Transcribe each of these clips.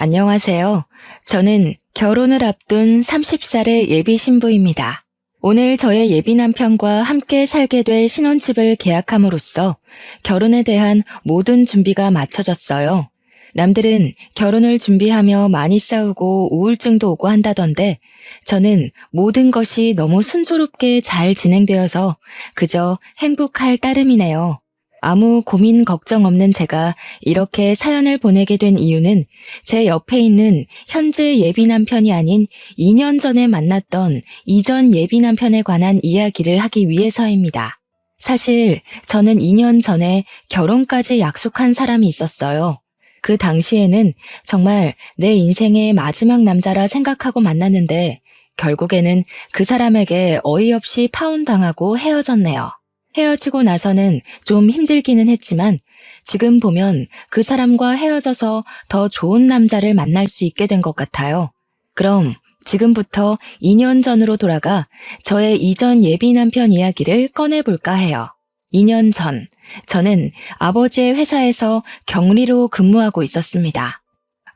안녕하세요. 저는 결혼을 앞둔 30살의 예비 신부입니다. 오늘 저의 예비 남편과 함께 살게 될 신혼집을 계약함으로써 결혼에 대한 모든 준비가 마쳐졌어요. 남들은 결혼을 준비하며 많이 싸우고 우울증도 오고 한다던데 저는 모든 것이 너무 순조롭게 잘 진행되어서 그저 행복할 따름이네요. 아무 고민 걱정 없는 제가 이렇게 사연을 보내게 된 이유는 제 옆에 있는 현재 예비 남편이 아닌 2년 전에 만났던 이전 예비 남편에 관한 이야기를 하기 위해서입니다. 사실 저는 2년 전에 결혼까지 약속한 사람이 있었어요. 그 당시에는 정말 내 인생의 마지막 남자라 생각하고 만났는데 결국에는 그 사람에게 어이없이 파혼당하고 헤어졌네요. 헤어지고 나서는 좀 힘들기는 했지만 지금 보면 그 사람과 헤어져서 더 좋은 남자를 만날 수 있게 된 것 같아요. 그럼 지금부터 2년 전으로 돌아가 저의 이전 예비 남편 이야기를 꺼내볼까 해요. 2년 전, 저는 아버지의 회사에서 격리로 근무하고 있었습니다.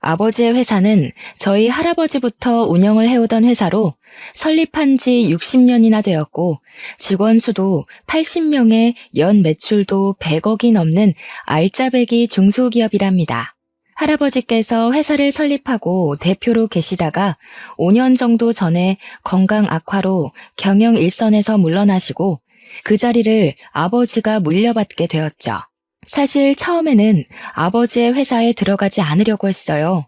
아버지의 회사는 저희 할아버지부터 운영을 해오던 회사로 설립한 지 60년이나 되었고 직원 수도 80명에 연 매출도 100억이 넘는 알짜배기 중소기업이랍니다. 할아버지께서 회사를 설립하고 대표로 계시다가 5년 정도 전에 건강 악화로 경영 일선에서 물러나시고 그 자리를 아버지가 물려받게 되었죠. 사실 처음에는 아버지의 회사에 들어가지 않으려고 했어요.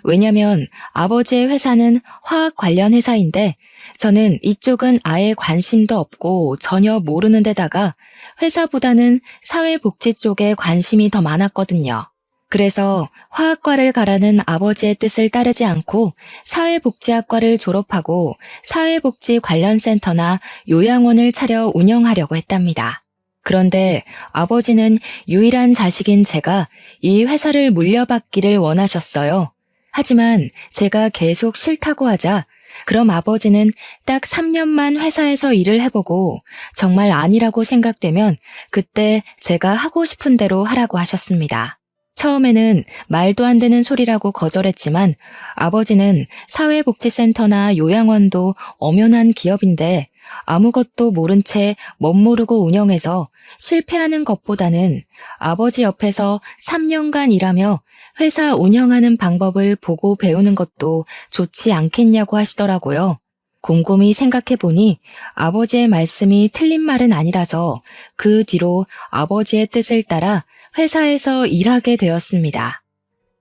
왜냐면 아버지의 회사는 화학 관련 회사인데 저는 이쪽은 아예 관심도 없고 전혀 모르는 데다가 회사보다는 사회복지 쪽에 관심이 더 많았거든요. 그래서 화학과를 가라는 아버지의 뜻을 따르지 않고 사회복지학과를 졸업하고 사회복지 관련 센터나 요양원을 차려 운영하려고 했답니다. 그런데 아버지는 유일한 자식인 제가 이 회사를 물려받기를 원하셨어요. 하지만 제가 계속 싫다고 하자 그럼 아버지는 딱 3년만 회사에서 일을 해보고 정말 아니라고 생각되면 그때 제가 하고 싶은 대로 하라고 하셨습니다. 처음에는 말도 안 되는 소리라고 거절했지만 아버지는 사회복지센터나 요양원도 엄연한 기업인데 아무것도 모른 채 멋모르고 운영해서 실패하는 것보다는 아버지 옆에서 3년간 일하며 회사 운영하는 방법을 보고 배우는 것도 좋지 않겠냐고 하시더라고요. 곰곰이 생각해보니 아버지의 말씀이 틀린 말은 아니라서 그 뒤로 아버지의 뜻을 따라 회사에서 일하게 되었습니다.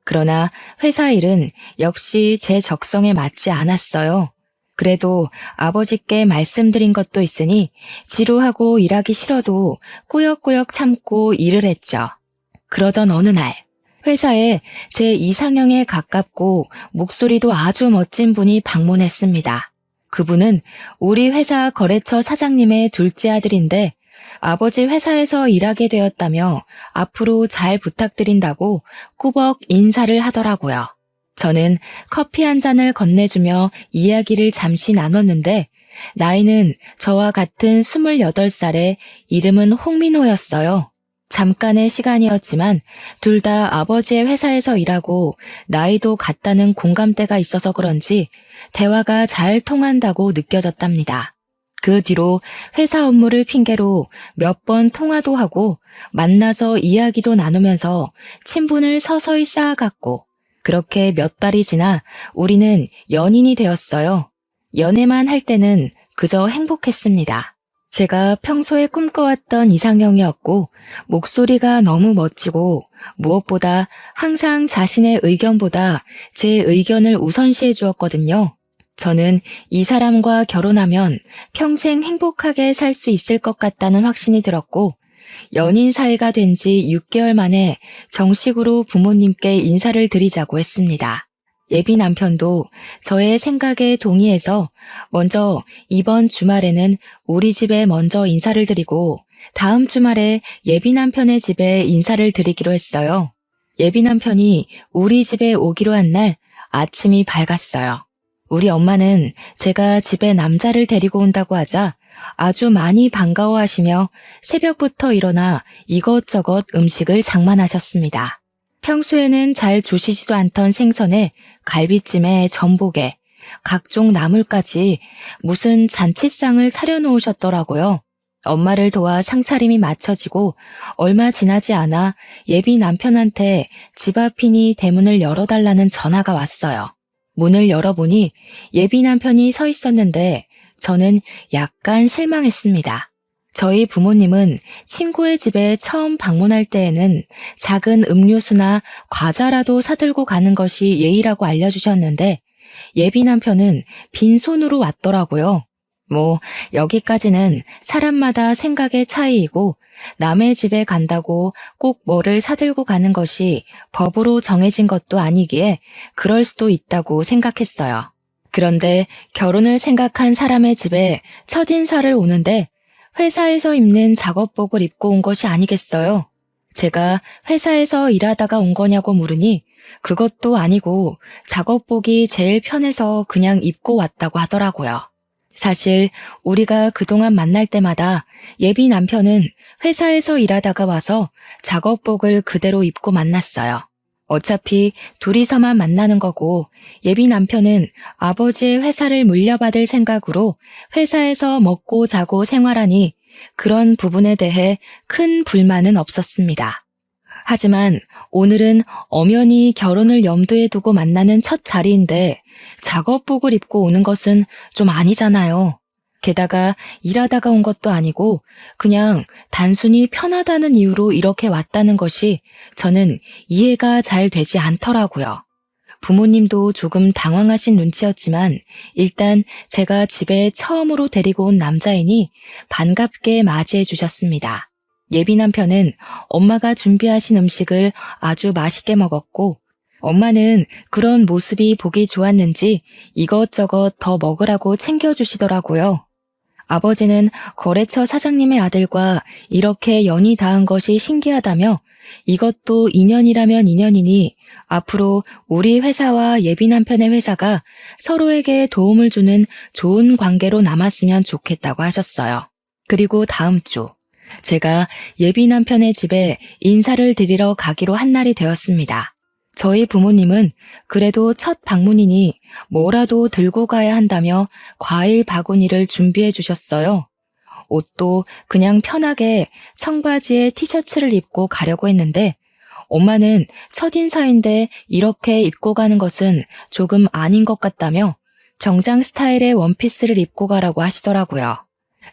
그러나 회사 일은 역시 제 적성에 맞지 않았어요. 그래도 아버지께 말씀드린 것도 있으니 지루하고 일하기 싫어도 꾸역꾸역 참고 일을 했죠. 그러던 어느 날 회사에 제 이상형에 가깝고 목소리도 아주 멋진 분이 방문했습니다. 그분은 우리 회사 거래처 사장님의 둘째 아들인데 아버지 회사에서 일하게 되었다며 앞으로 잘 부탁드린다고 꾸벅 인사를 하더라고요. 저는 커피 한 잔을 건네주며 이야기를 잠시 나눴는데 나이는 저와 같은 28살에 이름은 홍민호였어요. 잠깐의 시간이었지만 둘 다 아버지의 회사에서 일하고 나이도 같다는 공감대가 있어서 그런지 대화가 잘 통한다고 느껴졌답니다. 그 뒤로 회사 업무를 핑계로 몇 번 통화도 하고 만나서 이야기도 나누면서 친분을 서서히 쌓아갔고 그렇게 몇 달이 지나 우리는 연인이 되었어요. 연애만 할 때는 그저 행복했습니다. 제가 평소에 꿈꿔왔던 이상형이었고 목소리가 너무 멋지고 무엇보다 항상 자신의 의견보다 제 의견을 우선시해 주었거든요. 저는 이 사람과 결혼하면 평생 행복하게 살 수 있을 것 같다는 확신이 들었고 연인 사이가 된 지 6개월 만에 정식으로 부모님께 인사를 드리자고 했습니다. 예비 남편도 저의 생각에 동의해서 먼저 이번 주말에는 우리 집에 먼저 인사를 드리고 다음 주말에 예비 남편의 집에 인사를 드리기로 했어요. 예비 남편이 우리 집에 오기로 한 날 아침이 밝았어요. 우리 엄마는 제가 집에 남자를 데리고 온다고 하자 아주 많이 반가워하시며 새벽부터 일어나 이것저것 음식을 장만하셨습니다. 평소에는 잘 주시지도 않던 생선에 갈비찜에 전복에 각종 나물까지 무슨 잔치상을 차려놓으셨더라고요. 엄마를 도와 상차림이 마쳐지고 얼마 지나지 않아 예비 남편한테 집 앞이니 대문을 열어달라는 전화가 왔어요. 문을 열어보니 예비 남편이 서 있었는데 저는 약간 실망했습니다. 저희 부모님은 친구의 집에 처음 방문할 때에는 작은 음료수나 과자라도 사들고 가는 것이 예의라고 알려주셨는데 예비 남편은 빈손으로 왔더라고요. 여기까지는 사람마다 생각의 차이이고 남의 집에 간다고 꼭 뭐를 사들고 가는 것이 법으로 정해진 것도 아니기에 그럴 수도 있다고 생각했어요. 그런데 결혼을 생각한 사람의 집에 첫인사를 오는데 회사에서 입는 작업복을 입고 온 것이 아니겠어요? 제가 회사에서 일하다가 온 거냐고 물으니 그것도 아니고 작업복이 제일 편해서 그냥 입고 왔다고 하더라고요. 사실 우리가 그동안 만날 때마다 예비 남편은 회사에서 일하다가 와서 작업복을 그대로 입고 만났어요. 어차피 둘이서만 만나는 거고 예비 남편은 아버지의 회사를 물려받을 생각으로 회사에서 먹고 자고 생활하니 그런 부분에 대해 큰 불만은 없었습니다. 하지만 오늘은 엄연히 결혼을 염두에 두고 만나는 첫 자리인데 작업복을 입고 오는 것은 좀 아니잖아요. 게다가 일하다가 온 것도 아니고 그냥 단순히 편하다는 이유로 이렇게 왔다는 것이 저는 이해가 잘 되지 않더라고요. 부모님도 조금 당황하신 눈치였지만 일단 제가 집에 처음으로 데리고 온 남자이니 반갑게 맞이해 주셨습니다. 예비 남편은 엄마가 준비하신 음식을 아주 맛있게 먹었고 엄마는 그런 모습이 보기 좋았는지 이것저것 더 먹으라고 챙겨주시더라고요. 아버지는 거래처 사장님의 아들과 이렇게 연이 닿은 것이 신기하다며 이것도 인연이라면 인연이니 앞으로 우리 회사와 예비 남편의 회사가 서로에게 도움을 주는 좋은 관계로 남았으면 좋겠다고 하셨어요. 그리고 다음 주 제가 예비 남편의 집에 인사를 드리러 가기로 한 날이 되었습니다. 저희 부모님은 그래도 첫 방문이니 뭐라도 들고 가야 한다며 과일 바구니를 준비해 주셨어요. 옷도 그냥 편하게 청바지에 티셔츠를 입고 가려고 했는데 엄마는 첫인사인데 이렇게 입고 가는 것은 조금 아닌 것 같다며 정장 스타일의 원피스를 입고 가라고 하시더라고요.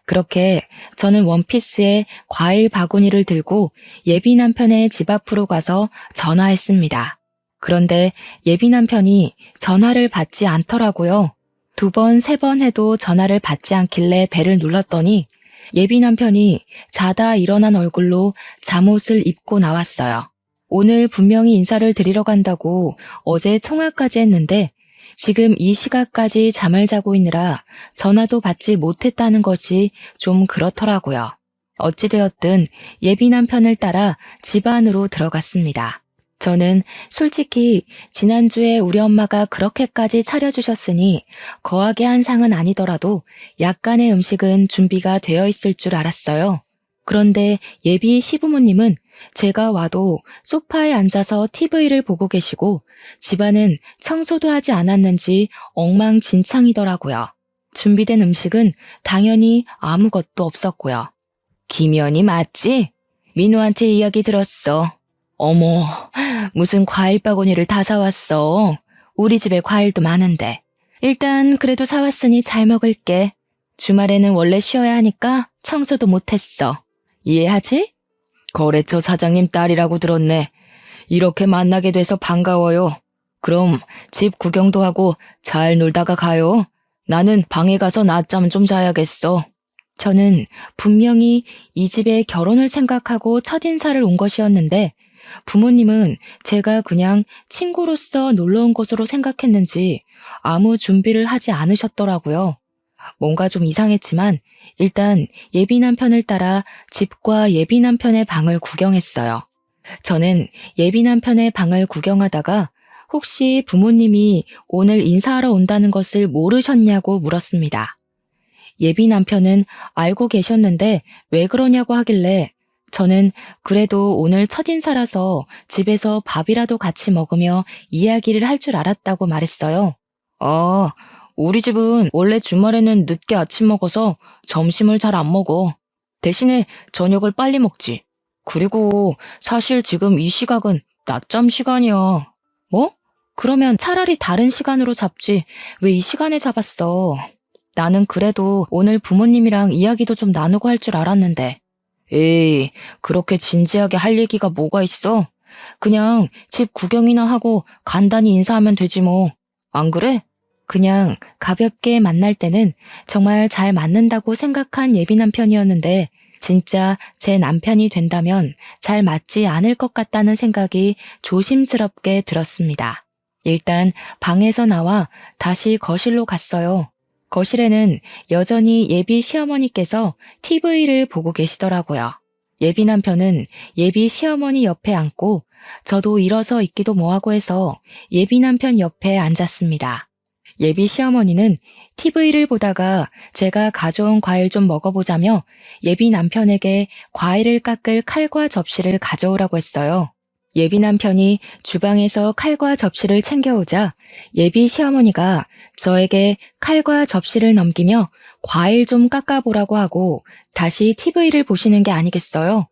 그렇게 저는 원피스에 과일 바구니를 들고 예비 남편의 집 앞으로 가서 전화했습니다. 그런데 예비 남편이 전화를 받지 않더라고요. 2번, 3번 해도 전화를 받지 않길래 벨을 눌렀더니 예비 남편이 자다 일어난 얼굴로 잠옷을 입고 나왔어요. 오늘 분명히 인사를 드리러 간다고 어제 통화까지 했는데 지금 이 시각까지 잠을 자고 있느라 전화도 받지 못했다는 것이 좀 그렇더라고요. 어찌되었든 예비 남편을 따라 집 안으로 들어갔습니다. 저는 솔직히 지난주에 우리 엄마가 그렇게까지 차려주셨으니 거하게 한 상은 아니더라도 약간의 음식은 준비가 되어 있을 줄 알았어요. 그런데 예비 시부모님은 제가 와도 소파에 앉아서 TV를 보고 계시고 집안은 청소도 하지 않았는지 엉망진창이더라고요. 준비된 음식은 당연히 아무것도 없었고요. 김연이 맞지? 민우한테 이야기 들었어. 어머, 무슨 과일 바구니를 다 사왔어. 우리 집에 과일도 많은데. 일단 그래도 사왔으니 잘 먹을게. 주말에는 원래 쉬어야 하니까 청소도 못했어. 이해하지? 거래처 사장님 딸이라고 들었네. 이렇게 만나게 돼서 반가워요. 그럼 집 구경도 하고 잘 놀다가 가요. 나는 방에 가서 낮잠 좀 자야겠어. 저는 분명히 이 집에 결혼을 생각하고 첫인사를 온 것이었는데 부모님은 제가 그냥 친구로서 놀러 온 것으로 생각했는지 아무 준비를 하지 않으셨더라고요. 뭔가 좀 이상했지만 일단 예비 남편을 따라 집과 예비 남편의 방을 구경했어요. 저는 예비 남편의 방을 구경하다가 혹시 부모님이 오늘 인사하러 온다는 것을 모르셨냐고 물었습니다. 예비 남편은 알고 계셨는데 왜 그러냐고 하길래 저는 그래도 오늘 첫인사라서 집에서 밥이라도 같이 먹으며 이야기를 할 줄 알았다고 말했어요. 아, 우리 집은 원래 주말에는 늦게 아침 먹어서 점심을 잘 안 먹어. 대신에 저녁을 빨리 먹지. 그리고 사실 지금 이 시각은 낮잠 시간이야. 뭐? 그러면 차라리 다른 시간으로 잡지. 왜 이 시간에 잡았어? 나는 그래도 오늘 부모님이랑 이야기도 좀 나누고 할 줄 알았는데. 에이, 그렇게 진지하게 할 얘기가 뭐가 있어? 그냥 집 구경이나 하고 간단히 인사하면 되지 뭐. 안 그래? 그냥 가볍게 만날 때는 정말 잘 맞는다고 생각한 예비 남편이었는데 진짜 제 남편이 된다면 잘 맞지 않을 것 같다는 생각이 조심스럽게 들었습니다. 일단 방에서 나와 다시 거실로 갔어요. 거실에는 여전히 예비 시어머니께서 TV를 보고 계시더라고요. 예비 남편은 예비 시어머니 옆에 앉고 저도 일어서 있기도 뭐하고 해서 예비 남편 옆에 앉았습니다. 예비 시어머니는 TV를 보다가 제가 가져온 과일 좀 먹어보자며 예비 남편에게 과일을 깎을 칼과 접시를 가져오라고 했어요. 예비 남편이 주방에서 칼과 접시를 챙겨오자 예비 시어머니가 저에게 칼과 접시를 넘기며 과일 좀 깎아보라고 하고 다시 TV를 보시는 게 아니겠어요?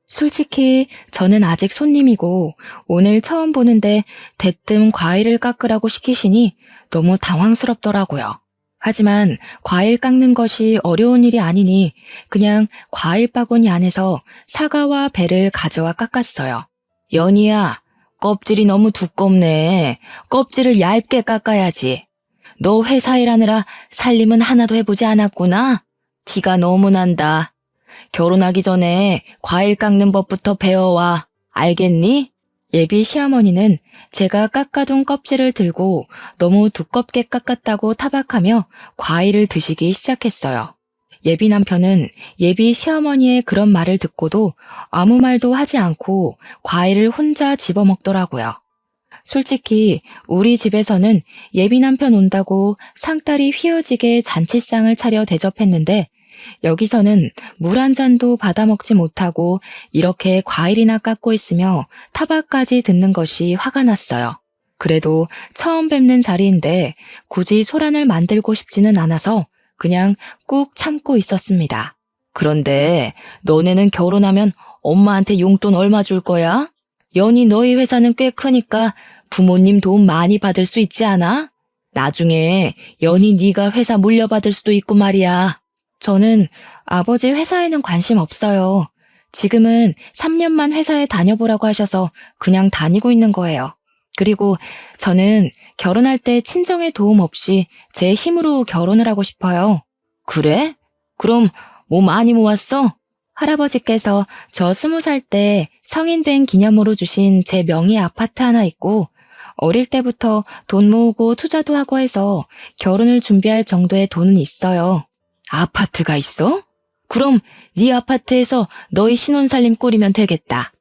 솔직히 저는 아직 손님이고 오늘 처음 보는데 대뜸 과일을 깎으라고 시키시니 너무 당황스럽더라고요. 하지만 과일 깎는 것이 어려운 일이 아니니 그냥 과일 바구니 안에서 사과와 배를 가져와 깎았어요. 연희야, 껍질이 너무 두껍네. 껍질을 얇게 깎아야지. 너 회사 일하느라 살림은 하나도 해보지 않았구나? 티가 너무 난다. 결혼하기 전에 과일 깎는 법부터 배워와. 알겠니? 예비 시어머니는 제가 깎아둔 껍질을 들고 너무 두껍게 깎았다고 타박하며 과일을 드시기 시작했어요. 예비 남편은 예비 시어머니의 그런 말을 듣고도 아무 말도 하지 않고 과일을 혼자 집어먹더라고요. 솔직히 우리 집에서는 예비 남편 온다고 상다리 휘어지게 잔치상을 차려 대접했는데 여기서는 물 한 잔도 받아 먹지 못하고 이렇게 과일이나 깎고 있으며 타박까지 듣는 것이 화가 났어요. 그래도 처음 뵙는 자리인데 굳이 소란을 만들고 싶지는 않아서 그냥 꾹 참고 있었습니다. 그런데 너네는 결혼하면 엄마한테 용돈 얼마 줄 거야? 연희 너희 회사는 꽤 크니까 부모님 도움 많이 받을 수 있지 않아? 나중에 연희 네가 회사 물려받을 수도 있고 말이야. 저는 아버지 회사에는 관심 없어요. 지금은 3년만 회사에 다녀보라고 하셔서 그냥 다니고 있는 거예요. 그리고 저는 결혼할 때 친정의 도움 없이 제 힘으로 결혼을 하고 싶어요. 그래? 그럼 뭐 많이 모았어? 할아버지께서 저 20살 때 성인 된 기념으로 주신 제 명의 아파트 하나 있고 어릴 때부터 돈 모으고 투자도 하고 해서 결혼을 준비할 정도의 돈은 있어요. 아파트가 있어? 그럼 네 아파트에서 너희 신혼살림 꾸리면 되겠다.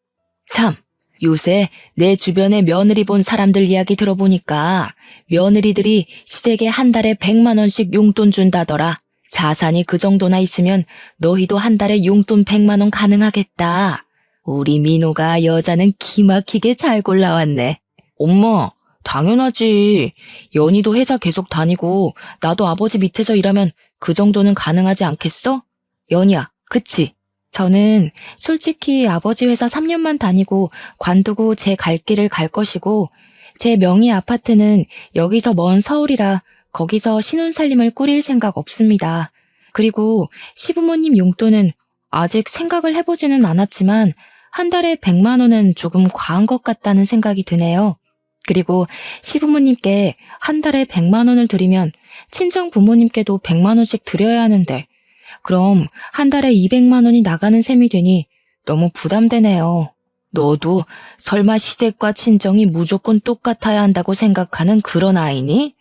참, 요새 내 주변에 며느리 본 사람들 이야기 들어보니까 며느리들이 시댁에 한 달에 100만 원씩 용돈 준다더라. 자산이 그 정도나 있으면 너희도 한 달에 용돈 100만 원 가능하겠다. 우리 민호가 여자는 기막히게 잘 골라왔네. 엄마, 당연하지. 연희도 회사 계속 다니고 나도 아버지 밑에서 일하면 그 정도는 가능하지 않겠어? 연희야, 그치? 저는 솔직히 아버지 회사 3년만 다니고 관두고 제 갈 길을 갈 것이고 제 명의 아파트는 여기서 먼 서울이라 거기서 신혼살림을 꾸릴 생각 없습니다. 그리고 시부모님 용돈은 아직 생각을 해보지는 않았지만 한 달에 100만 원은 조금 과한 것 같다는 생각이 드네요. 그리고 시부모님께 한 달에 100만 원을 드리면 친정 부모님께도 100만 원씩 드려야 하는데 그럼 한 달에 200만 원이 나가는 셈이 되니 너무 부담되네요. 너도 설마 시댁과 친정이 무조건 똑같아야 한다고 생각하는 그런 아이니?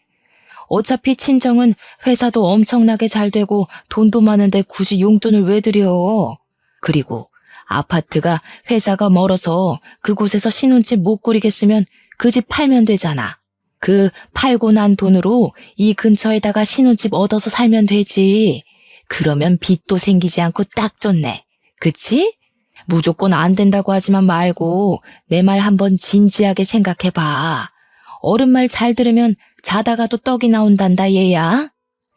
어차피 친정은 회사도 엄청나게 잘 되고 돈도 많은데 굳이 용돈을 왜 드려? 그리고 아파트가 회사가 멀어서 그곳에서 신혼집 못 꾸리겠으면 그 집 팔면 되잖아. 그 팔고 난 돈으로 이 근처에다가 신혼집 얻어서 살면 되지. 그러면 빚도 생기지 않고 딱 좋네. 그치? 무조건 안 된다고 하지만 말고 내 말 한번 진지하게 생각해봐. 어른 말 잘 들으면 자다가도 떡이 나온단다 얘야.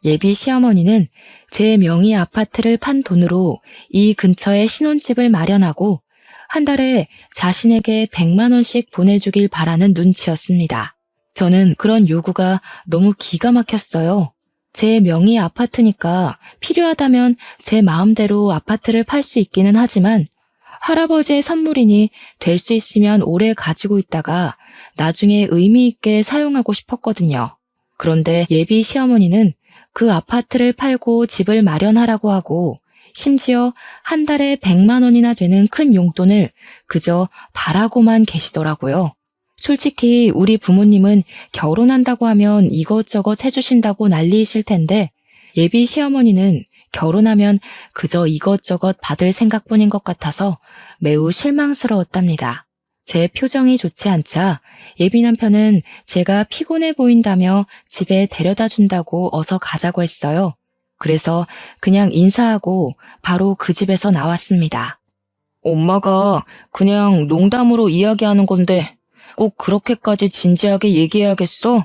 예비 시어머니는 제 명의 아파트를 판 돈으로 이 근처에 신혼집을 마련하고 한 달에 자신에게 100만 원씩 보내주길 바라는 눈치였습니다. 저는 그런 요구가 너무 기가 막혔어요. 제 명의 아파트니까 필요하다면 제 마음대로 아파트를 팔 수 있기는 하지만 할아버지의 선물이니 될 수 있으면 오래 가지고 있다가 나중에 의미 있게 사용하고 싶었거든요. 그런데 예비 시어머니는 그 아파트를 팔고 집을 마련하라고 하고 심지어 한 달에 100만 원이나 되는 큰 용돈을 그저 바라고만 계시더라고요. 솔직히 우리 부모님은 결혼한다고 하면 이것저것 해주신다고 난리이실 텐데 예비 시어머니는 결혼하면 그저 이것저것 받을 생각뿐인 것 같아서 매우 실망스러웠답니다. 제 표정이 좋지 않자 예비 남편은 제가 피곤해 보인다며 집에 데려다 준다고 어서 가자고 했어요. 그래서 그냥 인사하고 바로 그 집에서 나왔습니다. 엄마가 그냥 농담으로 이야기하는 건데 꼭 그렇게까지 진지하게 얘기해야겠어?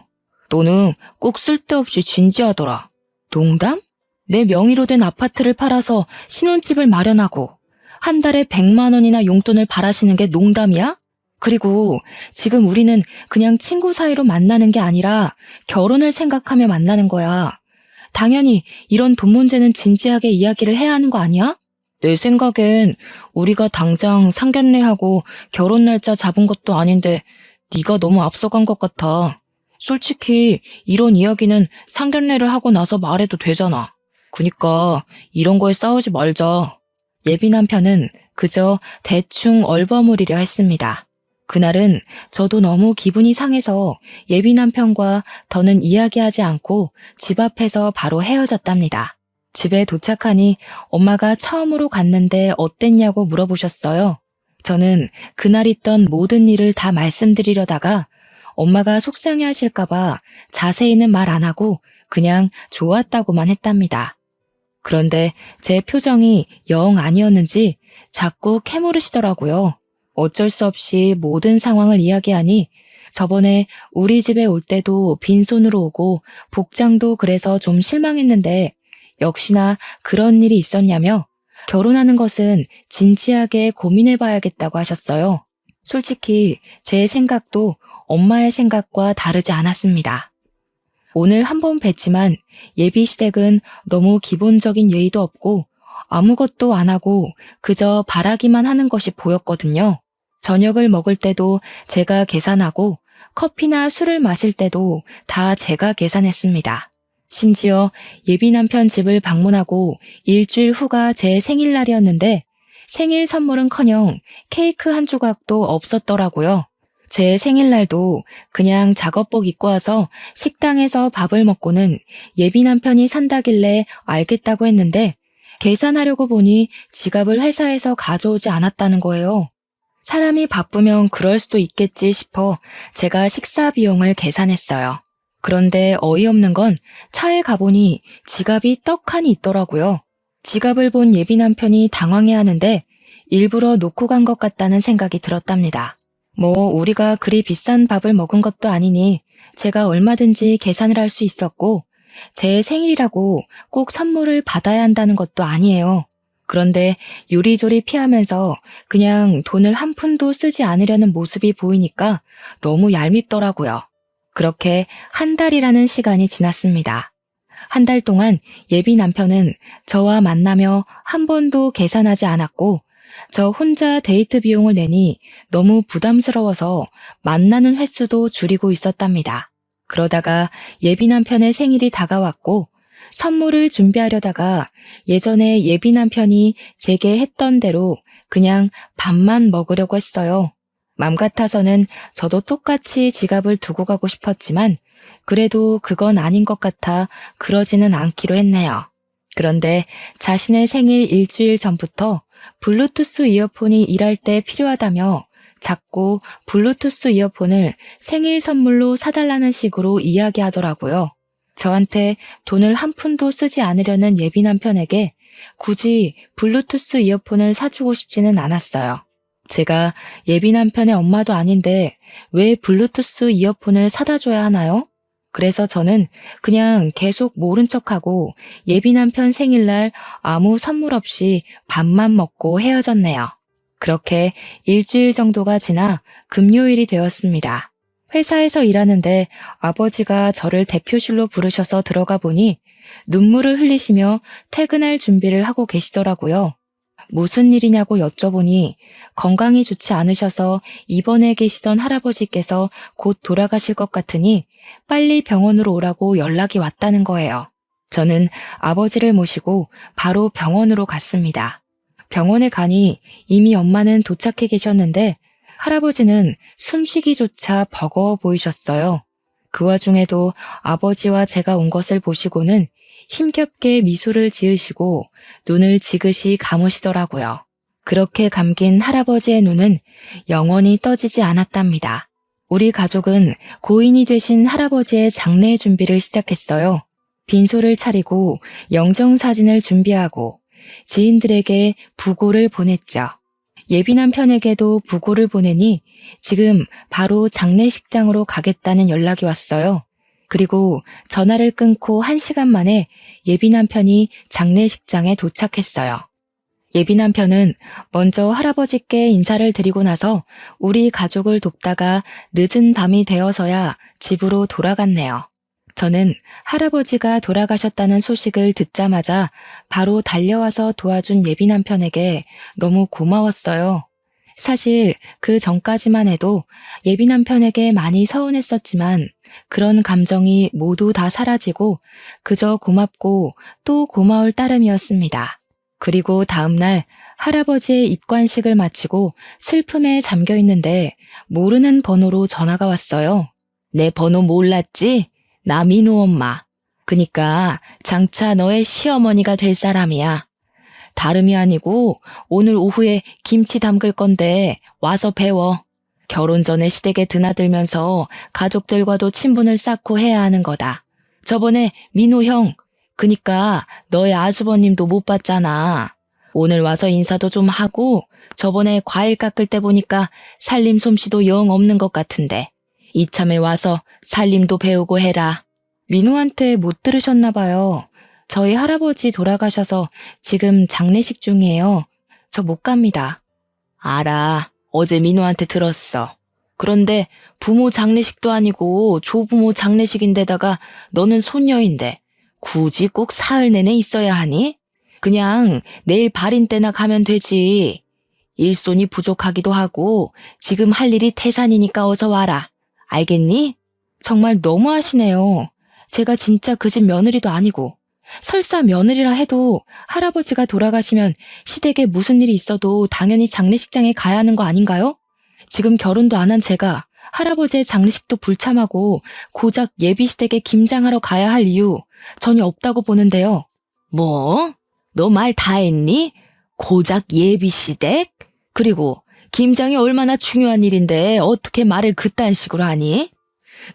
너는 꼭 쓸데없이 진지하더라. 농담? 내 명의로 된 아파트를 팔아서 신혼집을 마련하고 한 달에 100만 원이나 용돈을 바라시는 게 농담이야? 그리고 지금 우리는 그냥 친구 사이로 만나는 게 아니라 결혼을 생각하며 만나는 거야. 당연히 이런 돈 문제는 진지하게 이야기를 해야 하는 거 아니야? 내 생각엔 우리가 당장 상견례하고 결혼 날짜 잡은 것도 아닌데 네가 너무 앞서간 것 같아. 솔직히 이런 이야기는 상견례를 하고 나서 말해도 되잖아. 그니까 이런 거에 싸우지 말자. 예비 남편은 그저 대충 얼버무리려 했습니다. 그날은 저도 너무 기분이 상해서 예비 남편과 더는 이야기하지 않고 집 앞에서 바로 헤어졌답니다. 집에 도착하니 엄마가 처음으로 갔는데 어땠냐고 물어보셨어요. 저는 그날 있던 모든 일을 다 말씀드리려다가 엄마가 속상해하실까봐 자세히는 말 안 하고 그냥 좋았다고만 했답니다. 그런데 제 표정이 영 아니었는지 자꾸 캐물으시더라고요. 어쩔 수 없이 모든 상황을 이야기하니 저번에 우리 집에 올 때도 빈손으로 오고 복장도 그래서 좀 실망했는데 역시나 그런 일이 있었냐며 결혼하는 것은 진지하게 고민해봐야겠다고 하셨어요. 솔직히 제 생각도 엄마의 생각과 다르지 않았습니다. 오늘 한 번 뵀지만 예비 시댁은 너무 기본적인 예의도 없고 아무것도 안 하고 그저 바라기만 하는 것이 보였거든요. 저녁을 먹을 때도 제가 계산하고 커피나 술을 마실 때도 다 제가 계산했습니다. 심지어 예비 남편 집을 방문하고 일주일 후가 제 생일날이었는데 생일 선물은커녕 케이크 한 조각도 없었더라고요. 제 생일날도 그냥 작업복 입고 와서 식당에서 밥을 먹고는 예비 남편이 산다길래 알겠다고 했는데 계산하려고 보니 지갑을 회사에서 가져오지 않았다는 거예요. 사람이 바쁘면 그럴 수도 있겠지 싶어 제가 식사 비용을 계산했어요. 그런데 어이없는 건 차에 가보니 지갑이 떡하니 있더라고요. 지갑을 본 예비 남편이 당황해하는데 일부러 놓고 간 것 같다는 생각이 들었답니다. 뭐 우리가 그리 비싼 밥을 먹은 것도 아니니 제가 얼마든지 계산을 할 수 있었고 제 생일이라고 꼭 선물을 받아야 한다는 것도 아니에요. 그런데 요리조리 피하면서 그냥 돈을 한 푼도 쓰지 않으려는 모습이 보이니까 너무 얄밉더라고요. 그렇게 한 달이라는 시간이 지났습니다. 한 달 동안 예비 남편은 저와 만나며 한 번도 계산하지 않았고 저 혼자 데이트 비용을 내니 너무 부담스러워서 만나는 횟수도 줄이고 있었답니다. 그러다가 예비 남편의 생일이 다가왔고 선물을 준비하려다가 예전에 예비 남편이 제게 했던 대로 그냥 밥만 먹으려고 했어요. 맘 같아서는 저도 똑같이 지갑을 두고 가고 싶었지만 그래도 그건 아닌 것 같아 그러지는 않기로 했네요. 그런데 자신의 생일 일주일 전부터 블루투스 이어폰이 일할 때 필요하다며 자꾸 블루투스 이어폰을 생일 선물로 사달라는 식으로 이야기하더라고요. 저한테 돈을 한 푼도 쓰지 않으려는 예비 남편에게 굳이 블루투스 이어폰을 사주고 싶지는 않았어요. 제가 예비 남편의 엄마도 아닌데 왜 블루투스 이어폰을 사다 줘야 하나요? 그래서 저는 그냥 계속 모른 척하고 예비 남편 생일날 아무 선물 없이 밥만 먹고 헤어졌네요. 그렇게 일주일 정도가 지나 금요일이 되었습니다. 회사에서 일하는데 아버지가 저를 대표실로 부르셔서 들어가 보니 눈물을 흘리시며 퇴근할 준비를 하고 계시더라고요. 무슨 일이냐고 여쭤보니 건강이 좋지 않으셔서 입원해 계시던 할아버지께서 곧 돌아가실 것 같으니 빨리 병원으로 오라고 연락이 왔다는 거예요. 저는 아버지를 모시고 바로 병원으로 갔습니다. 병원에 가니 이미 엄마는 도착해 계셨는데 할아버지는 숨쉬기조차 버거워 보이셨어요. 그 와중에도 아버지와 제가 온 것을 보시고는 힘겹게 미소를 지으시고 눈을 지그시 감으시더라고요. 그렇게 감긴 할아버지의 눈은 영원히 떠지지 않았답니다. 우리 가족은 고인이 되신 할아버지의 장례 준비를 시작했어요. 빈소를 차리고 영정사진을 준비하고 지인들에게 부고를 보냈죠. 예비 남편에게도 부고를 보내니 지금 바로 장례식장으로 가겠다는 연락이 왔어요. 그리고 전화를 끊고 1시간 만에 예비 남편이 장례식장에 도착했어요. 예비 남편은 먼저 할아버지께 인사를 드리고 나서 우리 가족을 돕다가 늦은 밤이 되어서야 집으로 돌아갔네요. 저는 할아버지가 돌아가셨다는 소식을 듣자마자 바로 달려와서 도와준 예비 남편에게 너무 고마웠어요. 사실 그 전까지만 해도 예비 남편에게 많이 서운했었지만 그런 감정이 모두 다 사라지고 그저 고맙고 또 고마울 따름이었습니다. 그리고 다음날 할아버지의 입관식을 마치고 슬픔에 잠겨 있는데 모르는 번호로 전화가 왔어요. 내 번호 몰랐지? 나 민호 엄마. 그니까 장차 너의 시어머니가 될 사람이야. 다름이 아니고 오늘 오후에 김치 담글 건데 와서 배워. 결혼 전에 시댁에 드나들면서 가족들과도 친분을 쌓고 해야 하는 거다. 저번에 민호 형, 그니까 너의 아주버님도 못 봤잖아. 오늘 와서 인사도 좀 하고 저번에 과일 깎을 때 보니까 살림 솜씨도 영 없는 것 같은데 이참에 와서 살림도 배우고 해라. 민호한테 못 들으셨나 봐요. 저희 할아버지 돌아가셔서 지금 장례식 중이에요. 저 못 갑니다. 알아. 어제 민호한테 들었어. 그런데 부모 장례식도 아니고 조부모 장례식인데다가 너는 손녀인데 굳이 꼭 사흘 내내 있어야 하니? 그냥 내일 발인 때나 가면 되지. 일손이 부족하기도 하고 지금 할 일이 태산이니까 어서 와라. 알겠니? 정말 너무하시네요. 제가 진짜 그 집 며느리도 아니고 설사 며느리라 해도 할아버지가 돌아가시면 시댁에 무슨 일이 있어도 당연히 장례식장에 가야 하는 거 아닌가요? 지금 결혼도 안 한 제가 할아버지의 장례식도 불참하고 고작 예비시댁에 김장하러 가야 할 이유 전혀 없다고 보는데요. 뭐? 너 말 다 했니? 고작 예비시댁? 그리고 김장이 얼마나 중요한 일인데 어떻게 말을 그딴 식으로 하니?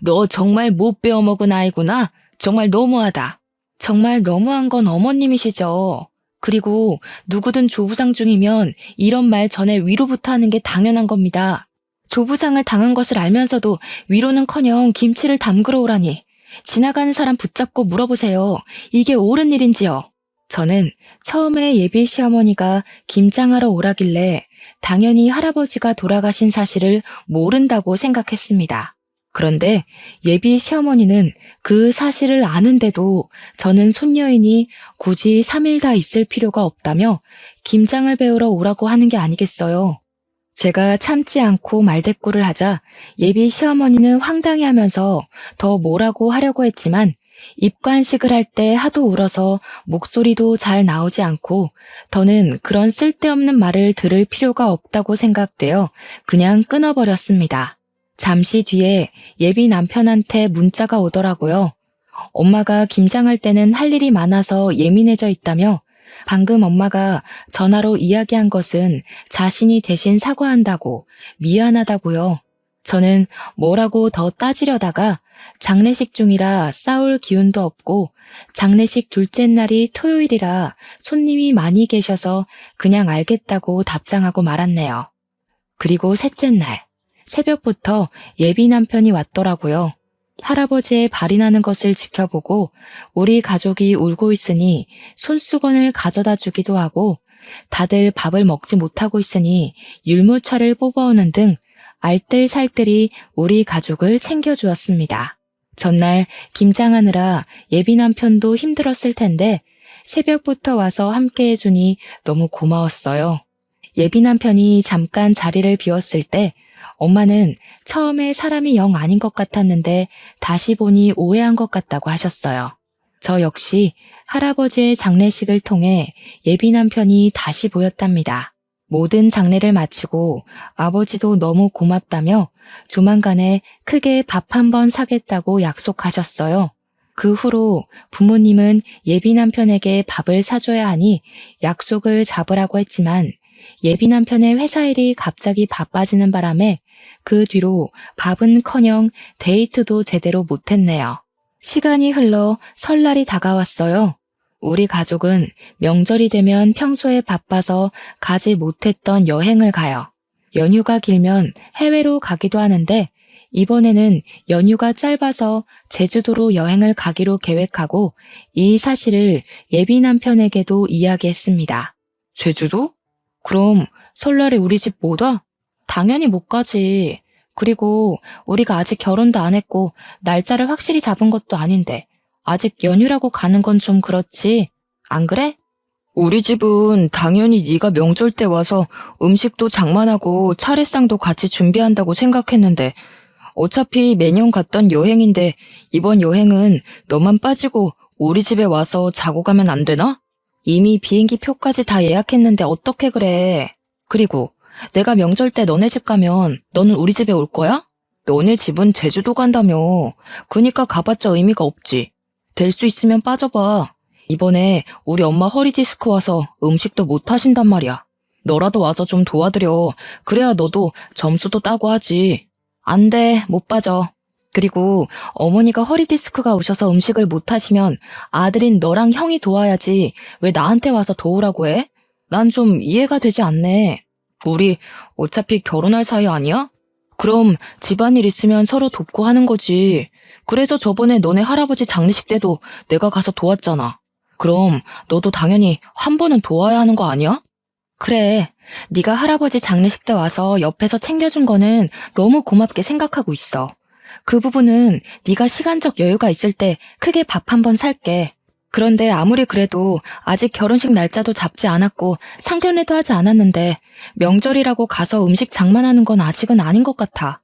너 정말 못 배워먹은 아이구나. 정말 너무하다. 정말 너무한 건 어머님이시죠. 그리고 누구든 조부상 중이면 이런 말 전에 위로부터 하는 게 당연한 겁니다. 조부상을 당한 것을 알면서도 위로는커녕 김치를 담그러 오라니. 지나가는 사람 붙잡고 물어보세요. 이게 옳은 일인지요? 저는 처음에 예비 시어머니가 김장하러 오라길래 당연히 할아버지가 돌아가신 사실을 모른다고 생각했습니다. 그런데 예비 시어머니는 그 사실을 아는데도 저는 손녀이니 굳이 3일 다 있을 필요가 없다며 김장을 배우러 오라고 하는 게 아니겠어요. 제가 참지 않고 말대꾸를 하자 예비 시어머니는 황당해하면서 더 뭐라고 하려고 했지만 입관식을 할 때 하도 울어서 목소리도 잘 나오지 않고 더는 그런 쓸데없는 말을 들을 필요가 없다고 생각되어 그냥 끊어버렸습니다. 잠시 뒤에 예비 남편한테 문자가 오더라고요. 엄마가 김장할 때는 할 일이 많아서 예민해져 있다며 방금 엄마가 전화로 이야기한 것은 자신이 대신 사과한다고 미안하다고요. 저는 뭐라고 더 따지려다가 장례식 중이라 싸울 기운도 없고 장례식 둘째 날이 토요일이라 손님이 많이 계셔서 그냥 알겠다고 답장하고 말았네요. 그리고 셋째 날, 새벽부터 예비 남편이 왔더라고요. 할아버지의 발이 나는 것을 지켜보고 우리 가족이 울고 있으니 손수건을 가져다 주기도 하고 다들 밥을 먹지 못하고 있으니 율무차를 뽑아오는 등 알뜰살뜰히 우리 가족을 챙겨주었습니다. 전날 김장하느라 예비 남편도 힘들었을 텐데 새벽부터 와서 함께 해주니 너무 고마웠어요. 예비 남편이 잠깐 자리를 비웠을 때 엄마는 처음에 사람이 영 아닌 것 같았는데 다시 보니 오해한 것 같다고 하셨어요. 저 역시 할아버지의 장례식을 통해 예비 남편이 다시 보였답니다. 모든 장례를 마치고 아버지도 너무 고맙다며 조만간에 크게 밥 한 번 사겠다고 약속하셨어요. 그 후로 부모님은 예비 남편에게 밥을 사줘야 하니 약속을 잡으라고 했지만 예비 남편의 회사 일이 갑자기 바빠지는 바람에 그 뒤로 밥은커녕 데이트도 제대로 못했네요. 시간이 흘러 설날이 다가왔어요. 우리 가족은 명절이 되면 평소에 바빠서 가지 못했던 여행을 가요. 연휴가 길면 해외로 가기도 하는데 이번에는 연휴가 짧아서 제주도로 여행을 가기로 계획하고 이 사실을 예비 남편에게도 이야기했습니다. 제주도? 그럼 설날에 우리 집 못 와? 당연히 못 가지. 그리고 우리가 아직 결혼도 안 했고 날짜를 확실히 잡은 것도 아닌데 아직 연휴라고 가는 건 좀 그렇지. 안 그래? 우리 집은 당연히 네가 명절 때 와서 음식도 장만하고 차례상도 같이 준비한다고 생각했는데 어차피 매년 갔던 여행인데 이번 여행은 너만 빠지고 우리 집에 와서 자고 가면 안 되나? 이미 비행기 표까지 다 예약했는데 어떻게 그래? 그리고 내가 명절 때 너네 집 가면 너는 우리 집에 올 거야? 너네 집은 제주도 간다며. 그니까 가봤자 의미가 없지. 될 수 있으면 빠져봐. 이번에 우리 엄마 허리 디스크 와서 음식도 못 하신단 말이야. 너라도 와서 좀 도와드려. 그래야 너도 점수도 따고 하지. 안 돼, 못 빠져. 그리고 어머니가 허리 디스크가 오셔서 음식을 못 하시면 아들인 너랑 형이 도와야지 왜 나한테 와서 도우라고 해? 난 좀 이해가 되지 않네. 우리 어차피 결혼할 사이 아니야? 그럼 집안일 있으면 서로 돕고 하는 거지. 그래서 저번에 너네 할아버지 장례식 때도 내가 가서 도왔잖아. 그럼 너도 당연히 한 번은 도와야 하는 거 아니야? 그래, 네가 할아버지 장례식 때 와서 옆에서 챙겨준 거는 너무 고맙게 생각하고 있어. 그 부분은 네가 시간적 여유가 있을 때 크게 밥 한 번 살게. 그런데 아무리 그래도 아직 결혼식 날짜도 잡지 않았고 상견례도 하지 않았는데 명절이라고 가서 음식 장만하는 건 아직은 아닌 것 같아.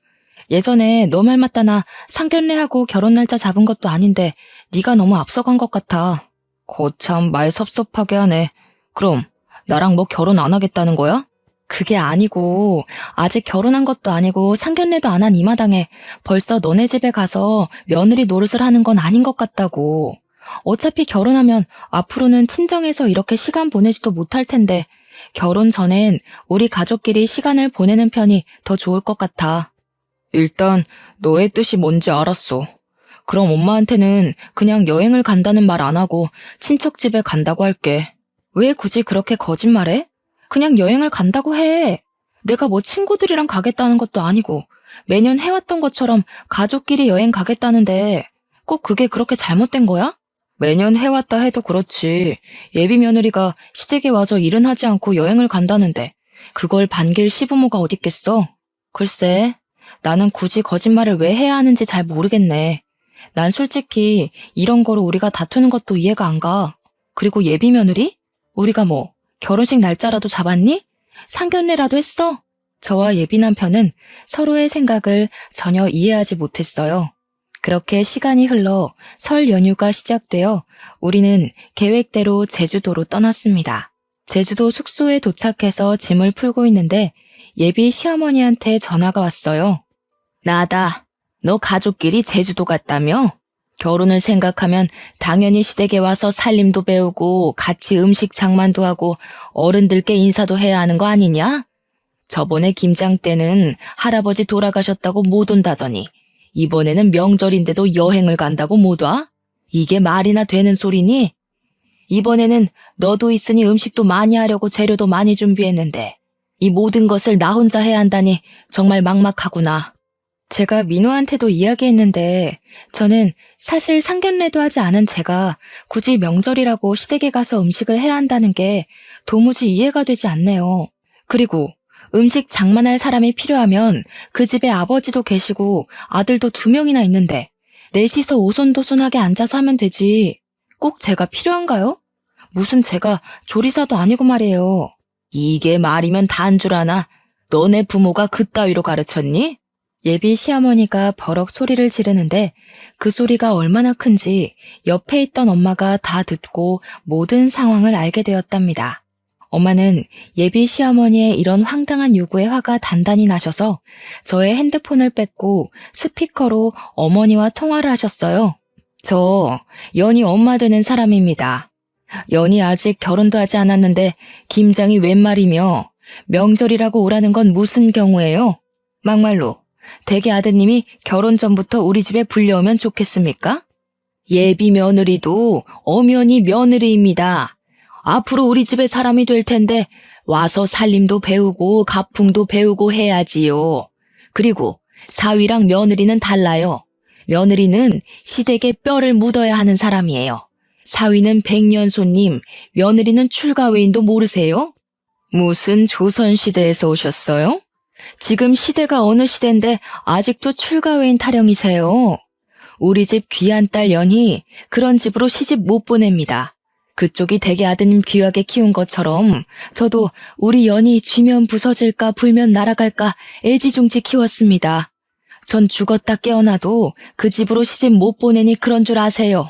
예전에 너 말 맞다 나 상견례하고 결혼 날짜 잡은 것도 아닌데 네가 너무 앞서간 것 같아. 거참 말 섭섭하게 하네. 그럼 나랑 뭐 결혼 안 하겠다는 거야? 그게 아니고 아직 결혼한 것도 아니고 상견례도 안 한 이 마당에 벌써 너네 집에 가서 며느리 노릇을 하는 건 아닌 것 같다고. 어차피 결혼하면 앞으로는 친정에서 이렇게 시간 보내지도 못할 텐데 결혼 전엔 우리 가족끼리 시간을 보내는 편이 더 좋을 것 같아. 일단 너의 뜻이 뭔지 알았어. 그럼 엄마한테는 그냥 여행을 간다는 말 안 하고 친척 집에 간다고 할게. 왜 굳이 그렇게 거짓말해? 그냥 여행을 간다고 해. 내가 뭐 친구들이랑 가겠다는 것도 아니고 매년 해왔던 것처럼 가족끼리 여행 가겠다는데 꼭 그게 그렇게 잘못된 거야? 매년 해왔다 해도 그렇지. 예비 며느리가 시댁에 와서 일은 하지 않고 여행을 간다는데 그걸 반길 시부모가 어딨겠어? 글쎄, 나는 굳이 거짓말을 왜 해야 하는지 잘 모르겠네. 난 솔직히 이런 거로 우리가 다투는 것도 이해가 안 가. 그리고 예비 며느리? 우리가 뭐 결혼식 날짜라도 잡았니? 상견례라도 했어? 저와 예비 남편은 서로의 생각을 전혀 이해하지 못했어요. 그렇게 시간이 흘러 설 연휴가 시작되어 우리는 계획대로 제주도로 떠났습니다. 제주도 숙소에 도착해서 짐을 풀고 있는데 예비 시어머니한테 전화가 왔어요. 나다. 너 가족끼리 제주도 갔다며? 결혼을 생각하면 당연히 시댁에 와서 살림도 배우고 같이 음식 장만도 하고 어른들께 인사도 해야 하는 거 아니냐? 저번에 김장 때는 할아버지 돌아가셨다고 못 온다더니 이번에는 명절인데도 여행을 간다고 못 와? 이게 말이나 되는 소리니? 이번에는 너도 있으니 음식도 많이 하려고 재료도 많이 준비했는데 이 모든 것을 나 혼자 해야 한다니 정말 막막하구나. 제가 민호한테도 이야기했는데 저는 사실 상견례도 하지 않은 제가 굳이 명절이라고 시댁에 가서 음식을 해야 한다는 게 도무지 이해가 되지 않네요. 그리고 음식 장만할 사람이 필요하면 그 집에 아버지도 계시고 아들도 2명이나 있는데 넷이서 오손도손하게 앉아서 하면 되지. 꼭 제가 필요한가요? 무슨 제가 조리사도 아니고 말이에요. 이게 말이면 다인 줄 아나? 너네 부모가 그따위로 가르쳤니? 예비 시어머니가 버럭 소리를 지르는데 그 소리가 얼마나 큰지 옆에 있던 엄마가 다 듣고 모든 상황을 알게 되었답니다. 엄마는 예비 시어머니의 이런 황당한 요구에 화가 단단히 나셔서 저의 핸드폰을 뺏고 스피커로 어머니와 통화를 하셨어요. 저 연희 엄마 되는 사람입니다. 연희 아직 결혼도 하지 않았는데 김장이 웬 말이며 명절이라고 오라는 건 무슨 경우예요? 막말로 대개 아드님이 결혼 전부터 우리 집에 불려오면 좋겠습니까? 예비 며느리도 엄연히 며느리입니다. 앞으로 우리 집에 사람이 될 텐데 와서 살림도 배우고 가풍도 배우고 해야지요. 그리고 사위랑 며느리는 달라요. 며느리는 시댁에 뼈를 묻어야 하는 사람이에요. 사위는 백년손님, 며느리는 출가외인도 모르세요? 무슨 조선시대에서 오셨어요? 지금 시대가 어느 시대인데 아직도 출가외인 타령이세요. 우리 집 귀한 딸 연희 그런 집으로 시집 못 보냅니다. 그쪽이 대개 아드님 귀하게 키운 것처럼 저도 우리 연희 쥐면 부서질까 불면 날아갈까 애지중지 키웠습니다. 전 죽었다 깨어나도 그 집으로 시집 못 보내니 그런 줄 아세요.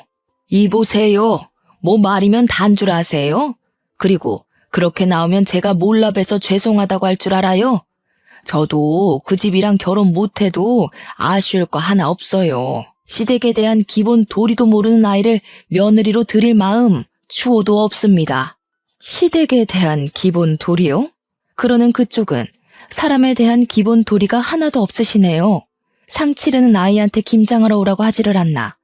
이보세요. 뭐 말이면 단 줄 아세요? 그리고 그렇게 나오면 제가 몰라봬서 죄송하다고 할 줄 알아요? 저도 그 집이랑 결혼 못해도 아쉬울 거 하나 없어요. 시댁에 대한 기본 도리도 모르는 아이를 며느리로 들일 마음 추호도 없습니다. 시댁에 대한 기본 도리요? 그러는 그쪽은 사람에 대한 기본 도리가 하나도 없으시네요. 상 치르는 아이한테 김장하러 오라고 하지를 않나.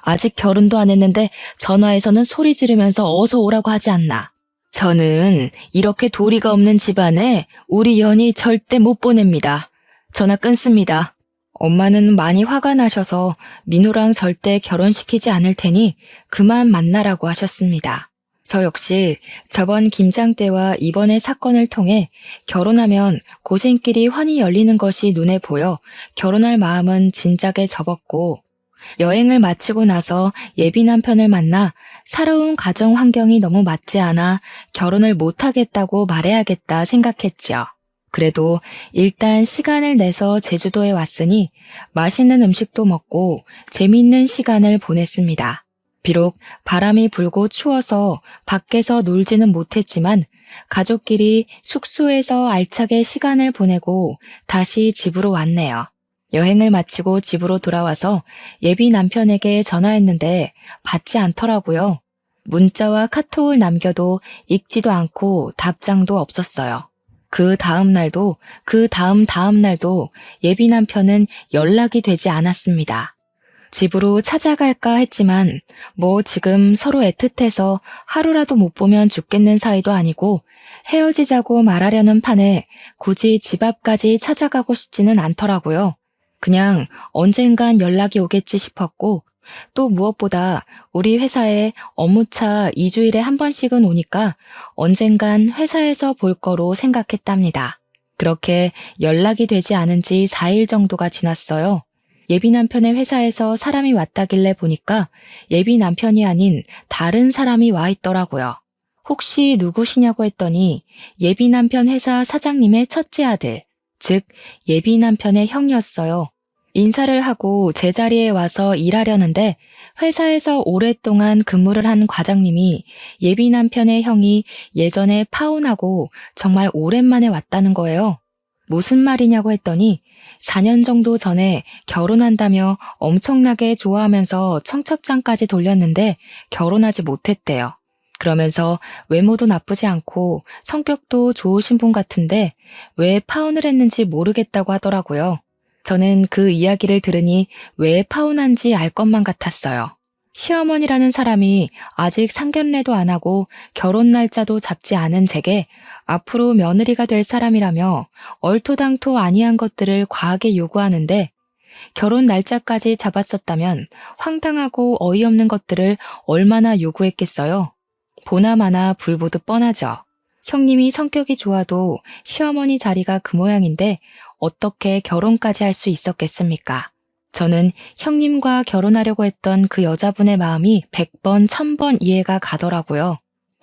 아직 결혼도 안 했는데 전화해서는 소리 지르면서 어서 오라고 하지 않나. 저는 이렇게 도리가 없는 집안에 우리 연희 절대 못 보냅니다. 전화 끊습니다. 엄마는 많이 화가 나셔서 민호랑 절대 결혼시키지 않을 테니 그만 만나라고 하셨습니다. 저 역시 저번 김장 때와 이번의 사건을 통해 결혼하면 고생길이 환히 열리는 것이 눈에 보여 결혼할 마음은 진작에 접었고 여행을 마치고 나서 예비 남편을 만나 살아온 가정 환경이 너무 맞지 않아 결혼을 못하겠다고 말해야겠다 생각했죠. 그래도 일단 시간을 내서 제주도에 왔으니 맛있는 음식도 먹고 재미있는 시간을 보냈습니다. 비록 바람이 불고 추워서 밖에서 놀지는 못했지만 가족끼리 숙소에서 알차게 시간을 보내고 다시 집으로 왔네요. 여행을 마치고 집으로 돌아와서 예비 남편에게 전화했는데 받지 않더라고요. 문자와 카톡을 남겨도 읽지도 않고 답장도 없었어요. 그 다음 날도 그 다음 날도 예비 남편은 연락이 되지 않았습니다. 집으로 찾아갈까 했지만 뭐 지금 서로 애틋해서 하루라도 못 보면 죽겠는 사이도 아니고 헤어지자고 말하려는 판에 굳이 집 앞까지 찾아가고 싶지는 않더라고요. 그냥 언젠간 연락이 오겠지 싶었고 또 무엇보다 우리 회사에 업무차 2주일에 한 번씩은 오니까 언젠간 회사에서 볼 거로 생각했답니다. 그렇게 연락이 되지 않은 지 4일 정도가 지났어요. 예비 남편의 회사에서 사람이 왔다길래 보니까 예비 남편이 아닌 다른 사람이 와 있더라고요. 혹시 누구시냐고 했더니 예비 남편 회사 사장님의 첫째 아들, 즉 예비 남편의 형이었어요. 인사를 하고 제자리에 와서 일하려는데 회사에서 오랫동안 근무를 한 과장님이 예비 남편의 형이 예전에 파혼하고 정말 오랜만에 왔다는 거예요. 무슨 말이냐고 했더니 4년 정도 전에 결혼한다며 엄청나게 좋아하면서 청첩장까지 돌렸는데 결혼하지 못했대요. 그러면서 외모도 나쁘지 않고 성격도 좋으신 분 같은데 왜 파혼을 했는지 모르겠다고 하더라고요. 저는 그 이야기를 들으니 왜 파혼한지 알 것만 같았어요. 시어머니라는 사람이 아직 상견례도 안 하고 결혼 날짜도 잡지 않은 제게 앞으로 며느리가 될 사람이라며 얼토당토 아니한 것들을 과하게 요구하는데 결혼 날짜까지 잡았었다면 황당하고 어이없는 것들을 얼마나 요구했겠어요. 보나마나 불보듯 뻔하죠. 형님이 성격이 좋아도 시어머니 자리가 그 모양인데 어떻게 결혼까지 할 수 있었겠습니까? 저는 형님과 결혼하려고 했던 그 여자분의 마음이 100번, 1000번 이해가 가더라고요.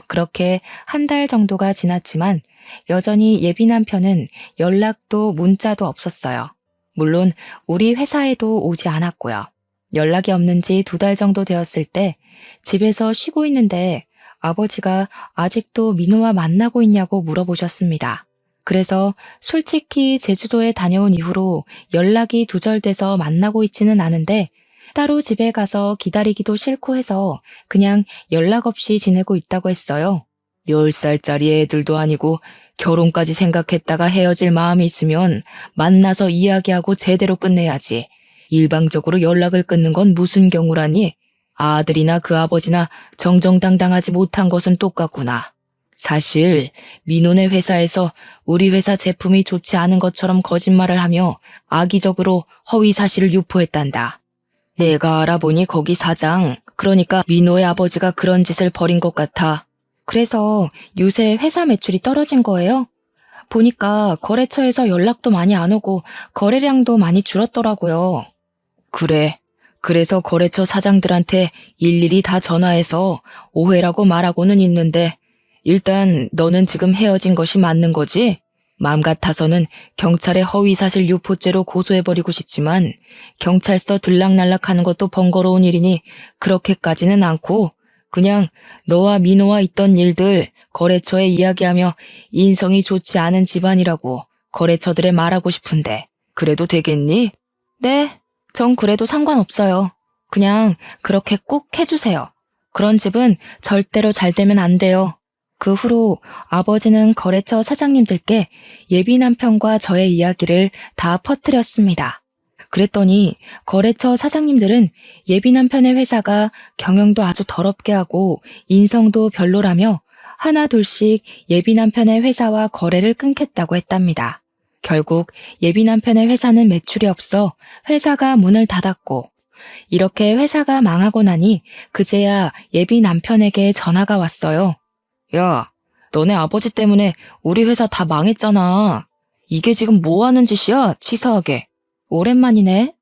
그렇게 한 달 정도가 지났지만 여전히 예비 남편은 연락도 문자도 없었어요. 물론 우리 회사에도 오지 않았고요. 연락이 없는지 2달 정도 되었을 때 집에서 쉬고 있는데 아버지가 아직도 민호와 만나고 있냐고 물어보셨습니다. 그래서 솔직히 제주도에 다녀온 이후로 연락이 두절돼서 만나고 있지는 않은데 따로 집에 가서 기다리기도 싫고 해서 그냥 연락 없이 지내고 있다고 했어요. 10살짜리 애들도 아니고 결혼까지 생각했다가 헤어질 마음이 있으면 만나서 이야기하고 제대로 끝내야지. 일방적으로 연락을 끊는 건 무슨 경우라니? 아들이나 그 아버지나 정정당당하지 못한 것은 똑같구나. 사실 민호네 회사에서 우리 회사 제품이 좋지 않은 것처럼 거짓말을 하며 악의적으로 허위 사실을 유포했단다. 내가 알아보니 거기 사장, 그러니까 민호의 아버지가 그런 짓을 벌인 것 같아. 그래서 요새 회사 매출이 떨어진 거예요? 보니까 거래처에서 연락도 많이 안 오고 거래량도 많이 줄었더라고요. 그래. 그래서 거래처 사장들한테 일일이 다 전화해서 오해라고 말하고는 있는데 일단 너는 지금 헤어진 것이 맞는 거지? 마음 같아서는 경찰에 허위사실 유포죄로 고소해버리고 싶지만 경찰서 들락날락하는 것도 번거로운 일이니 그렇게까지는 않고 그냥 너와 민호와 있던 일들 거래처에 이야기하며 인성이 좋지 않은 집안이라고 거래처들에 말하고 싶은데 그래도 되겠니? 네, 전 그래도 상관없어요. 그냥 그렇게 꼭 해주세요. 그런 집은 절대로 잘 되면 안 돼요. 그 후로 아버지는 거래처 사장님들께 예비 남편과 저의 이야기를 다 퍼뜨렸습니다. 그랬더니 거래처 사장님들은 예비 남편의 회사가 경영도 아주 더럽게 하고 인성도 별로라며 하나 둘씩 예비 남편의 회사와 거래를 끊겠다고 했답니다. 결국 예비 남편의 회사는 매출이 없어 회사가 문을 닫았고 이렇게 회사가 망하고 나니 그제야 예비 남편에게 전화가 왔어요. 야, 너네 아버지 때문에 우리 회사 다 망했잖아. 이게 지금 뭐 하는 짓이야, 치사하게. 오랜만이네.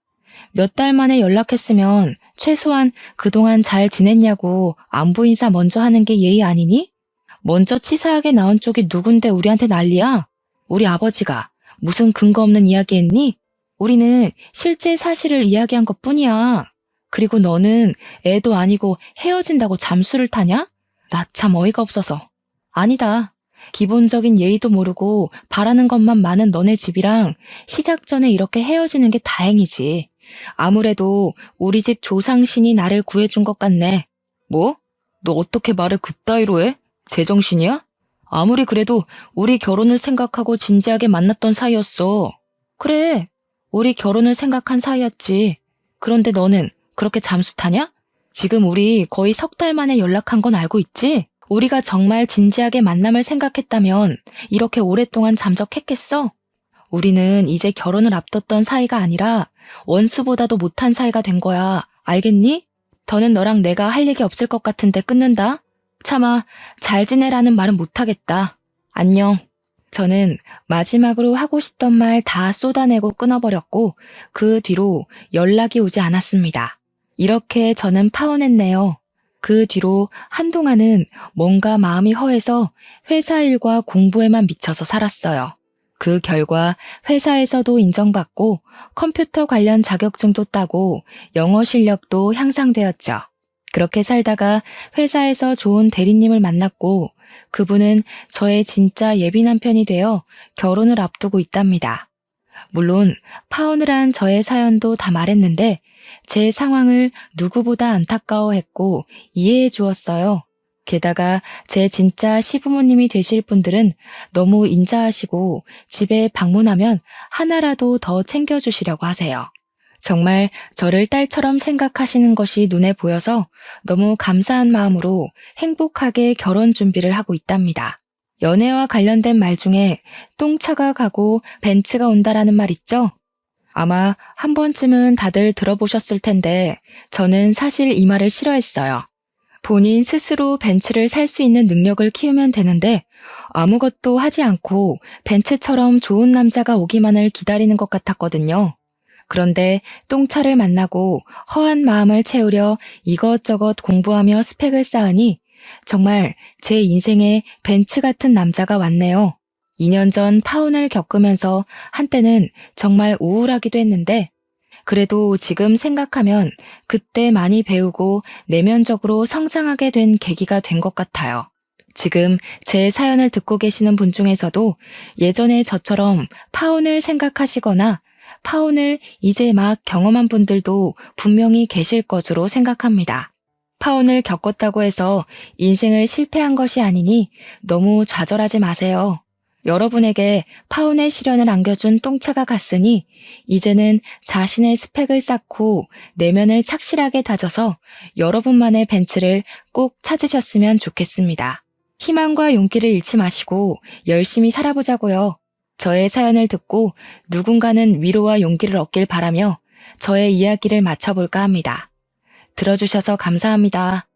몇 달 만에 연락했으면 최소한 그동안 잘 지냈냐고 안부 인사 먼저 하는 게 예의 아니니? 먼저 치사하게 나온 쪽이 누군데 우리한테 난리야? 우리 아버지가 무슨 근거 없는 이야기 했니? 우리는 실제 사실을 이야기한 것뿐이야. 그리고 너는 애도 아니고 헤어진다고 잠수를 타냐? 나 참 어이가 없어서. 아니다. 기본적인 예의도 모르고 바라는 것만 많은 너네 집이랑 시작 전에 이렇게 헤어지는 게 다행이지. 아무래도 우리 집 조상신이 나를 구해준 것 같네. 뭐? 너 어떻게 말을 그따위로 해? 제정신이야? 아무리 그래도 우리 결혼을 생각하고 진지하게 만났던 사이였어. 그래, 우리 결혼을 생각한 사이였지. 그런데 너는 그렇게 잠수 타냐? 지금 우리 거의 3달 만에 연락한 건 알고 있지? 우리가 정말 진지하게 만남을 생각했다면 이렇게 오랫동안 잠적했겠어? 우리는 이제 결혼을 앞뒀던 사이가 아니라 원수보다도 못한 사이가 된 거야. 알겠니? 더는 너랑 내가 할 얘기 없을 것 같은데 끊는다. 차마 잘 지내라는 말은 못하겠다. 안녕. 저는 마지막으로 하고 싶던 말 다 쏟아내고 끊어버렸고 그 뒤로 연락이 오지 않았습니다. 이렇게 저는 파혼했네요. 그 뒤로 한동안은 뭔가 마음이 허해서 회사 일과 공부에만 미쳐서 살았어요. 그 결과 회사에서도 인정받고 컴퓨터 관련 자격증도 따고 영어 실력도 향상되었죠. 그렇게 살다가 회사에서 좋은 대리님을 만났고 그분은 저의 진짜 예비 남편이 되어 결혼을 앞두고 있답니다. 물론 파혼을 한 저의 사연도 다 말했는데 제 상황을 누구보다 안타까워했고 이해해 주었어요. 게다가 제 진짜 시부모님이 되실 분들은 너무 인자하시고 집에 방문하면 하나라도 더 챙겨주시려고 하세요. 정말 저를 딸처럼 생각하시는 것이 눈에 보여서 너무 감사한 마음으로 행복하게 결혼 준비를 하고 있답니다. 연애와 관련된 말 중에 똥차가 가고 벤츠가 온다라는 말 있죠? 아마 한 번쯤은 다들 들어보셨을 텐데 저는 사실 이 말을 싫어했어요. 본인 스스로 벤츠를 살 수 있는 능력을 키우면 되는데 아무것도 하지 않고 벤츠처럼 좋은 남자가 오기만을 기다리는 것 같았거든요. 그런데 똥차를 만나고 허한 마음을 채우려 이것저것 공부하며 스펙을 쌓으니 정말 제 인생에 벤츠 같은 남자가 왔네요. 2년 전 파혼을 겪으면서 한때는 정말 우울하기도 했는데 그래도 지금 생각하면 그때 많이 배우고 내면적으로 성장하게 된 계기가 된 것 같아요. 지금 제 사연을 듣고 계시는 분 중에서도 예전에 저처럼 파혼을 생각하시거나 파혼을 이제 막 경험한 분들도 분명히 계실 것으로 생각합니다. 파혼을 겪었다고 해서 인생을 실패한 것이 아니니 너무 좌절하지 마세요. 여러분에게 파혼의 시련을 안겨준 똥차가 갔으니 이제는 자신의 스펙을 쌓고 내면을 착실하게 다져서 여러분만의 벤츠를 꼭 찾으셨으면 좋겠습니다. 희망과 용기를 잃지 마시고 열심히 살아보자고요. 저의 사연을 듣고 누군가는 위로와 용기를 얻길 바라며 저의 이야기를 마쳐볼까 합니다. 들어주셔서 감사합니다.